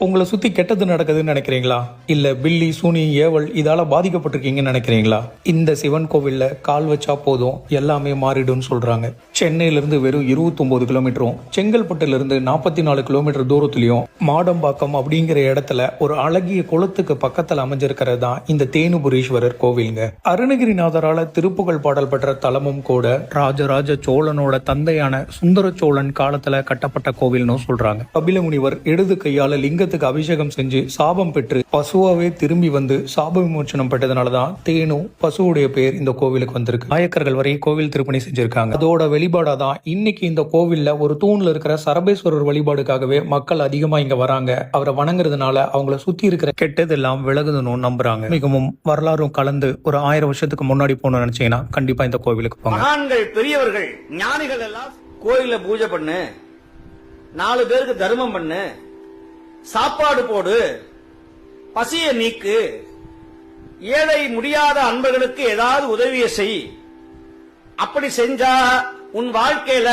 உங்களை சுத்தி கெட்டது நடக்குதுன்னு நினைக்கிறீங்களா? இல்ல பில்லி, சூனி, ஏவல் இதால பாதிக்கப்பட்டிருக்கீங்கன்னு நினைக்கிறீங்களா? இந்த சிவன் கோவில்ல கால் வச்சா போதும் எல்லாமே மாறிடும்னு சொல்றாங்க. சென்னையில இருந்து வெறும் 29 கிலோமீட்டரும், செங்கல்பட்டுல இருந்து 44 கிலோமீட்டர் தூரத்திலையும் மாடம்பாக்கம் அப்படிங்கிற இடத்துல ஒரு அழகிய குளத்துக்கு பக்கத்துல அமைஞ்சிருக்கிறது தான் இந்த தேனுபுரீஸ்வரர் கோவிலுங்க. அருணகிரிநாதரால திருப்புகழ் பாடல் பெற்ற தலமும் கூட ராஜராஜ சோழனோட தந்தையான சுந்தர சோழன் காலத்துல கட்டப்பட்ட கோவில்னு சொல்றாங்க. கபில முனிவர் இடது கையால லிங்கத்துக்கு அபிஷேகம் செஞ்சு சாபம் பெற்று பசுவாவே திரும்பி வந்து சாப விமோச்சனம் பெற்றதுனாலதான் தேனு பசுவுடைய பேர் இந்த கோவிலுக்கு வந்திருக்கு. நாயக்கர்கள் வரை கோவில் திருப்பணி செஞ்சிருக்காங்க. அதோட வெளிப்பாடாதான் இன்னைக்கு இந்த கோவில்ல ஒரு தூண்ல இருக்கிற சரபேஸ்வரர் வழிபாடுக்காகவே மக்கள் அதிகமா இங்க வராங்க. அவரை வணங்குறதுனால அவங்கள சுத்தி இருக்கிற கெட்டதெல்லாம் விலகுதுன்னு நம்புறாங்க. மிகவும் வரலாறும் கலந்து ஒரு 1000 வருஷத்துக்கு முன்னாடி போகணும்னு நினைச்சீங்கன்னா கண்டிப்பா இந்த கோவிலுக்கு போங்க. மகான்கள், பெரியவர்கள், ஞானிகள் எல்லாம் கோயில பூஜை பண்ணு, 4 பேருக்கு தர்மம் பண்ணு, சாப்பாடு போடு, பசிய நீக்கு, ஏழை முடியாத அன்பர்களுக்கு ஏதாவது உதவியை செய். அப்படி செஞ்சா உன் வாழ்க்கையில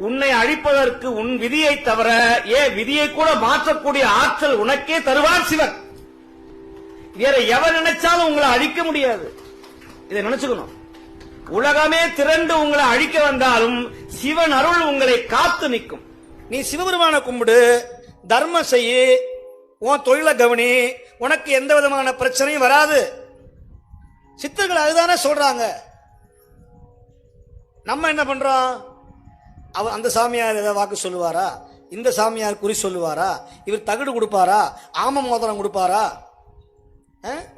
உன்னை அழிப்பதற்கு உன் விதியை தவிர விதியை கூட மாற்றக்கூடிய ஆற்றல் உனக்கே தருவார் சிவன். வேற எவர் நினைச்சாலும் உங்களை அழிக்க முடியாது. இதை நினைச்சுக்கணும். உலகமே திரண்டு உங்களை அழிக்க வந்தாலும் சிவன் அருள் உங்களை காத்து நிற்கும். நீ சிவபெருமான கும்பிடு, தர்மம் செய்யு, உன் தொழிலை கவனி, உனக்கு எந்த விதமான பிரச்சனையும் வராது. சித்தர்கள் அதுதானே சொல்றாங்க. நம்ம என்ன பண்றோம்? அந்த சாமியார் ஏதாவது வாக்கு சொல்லுவாரா? இந்த சாமியார் குறி சொல்லுவாரா? இவர் தகடு கொடுப்பாரா? ஆம மோதிரம் கொடுப்பாரா?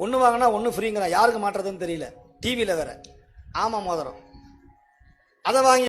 ஒன்னு வாங்கினா ஒன்னு ஃப்ரீங்கிறா. யாருக்கு மாட்டுறதுன்னு தெரியல. டிவியில வேற ஆமா மோதிரம் அதை வாங்கி